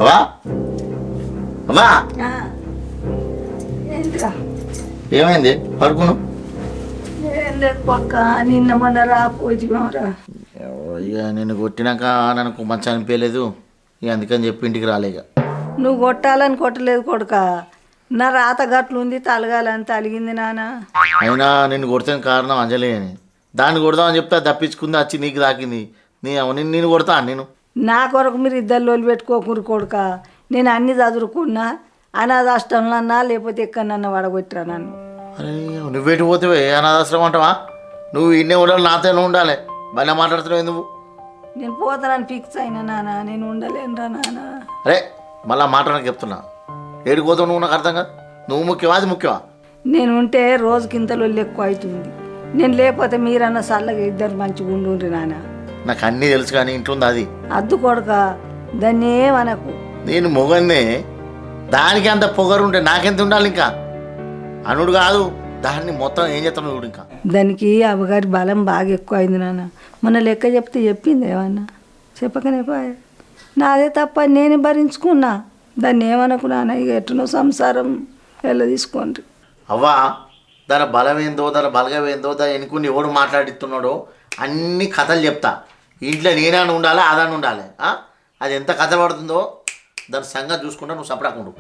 అవా అవా ఏంటిరా ఏమైంది పడుకును ఏం లేదు పక్క నిన్న మొన్న రాపోజిరా. ఇక నేను కొట్టినాక నాకు మంచి అనిపించలేదు ఇక అందుకని చెప్పి ఇంటికి రాలేక. నువ్వు కొట్టాలని కొట్టలేదు కొడుక, నా రాత గట్లు ఉంది తలగాలని తలిగింది నాన్న. అయినా నిన్ను కొడితే కారణం అంజలి అని, దాన్ని కొడదామని చెప్తే తప్పించుకుంది వచ్చి నీకు తాకింది. నేను కొడతా నేను. నా కొరకు మీరు ఇద్దరు లోలు పెట్టుకోకూరు కొడుక. నేను అన్ని చదువుకున్నా, అనాథాష్టంలో అన్నా లేకపోతే ఎక్కడన్నా వడగొట్టిరా నన్ను. అరే నువ్వేటి పోతే అనాథాశ్రమం అంటావా? నువ్వు ఇన్నే ఉండాలి, నాతోనే ఉండాలి. భలే మాట్లాడుతున్నావు నువ్వు. నేను పోతానని ఫిక్స్ అయినా నాన్న, నేను ఉండలేనురా నాన్న. అరే మళ్ళా మాట్లాడక చెప్తున్నా, ఏడిపోతావు నువ్వు? నాకు అర్థం కాదు. నువ్వు ముఖ్యమా అది ముఖ్యమా? నేను ఉంటే రోజుకి ఇంత లొల్లి ఎక్కువ అవుతుంది. నేను లేకపోతే మీరన్న చల్లగా ఇద్దరు మంచిగా ఉండుండ్రి నాన్న. నాకు అన్నీ తెలుసు కానీ ఇంట్లో అది అద్దు కొడుక, దాన్ని ఏమనకు. నేను మొగన్నే, దానికి అంత పొగరు ఉంటే నాకెంత ఉండాలి? ఇంకా అనుడు కాదు, దాన్ని మొత్తం ఏం చేస్తాను చూడు. ఇంకా దానికి అవ్వగారి బలం బాగా ఎక్కువ అయింది నాన్న. మొన్న లెక్క చెప్తే చెప్పింది ఏమన్నా, చెప్పకనే పోయా. నాదే తప్ప నేను భరించుకున్నా, దాన్ని ఏమనకు నాన్న. ఇక ఎట్టునో సంసారం ఎలా తీసుకోండి. అవ్వా దాని బలమేందో, దాని బలగమేందో, దాని ఎన్నుకుని ఎవడు మాట్లాడిస్తున్నాడో అన్ని కథలు చెప్తా. ఇంట్లో నేనాన్ని ఉండాలి, అదాన్ని ఉండాలి. అది ఎంత కథ పడుతుందో దాని సంగతి చూసుకుంటా, నువ్వు సపడాకుండు.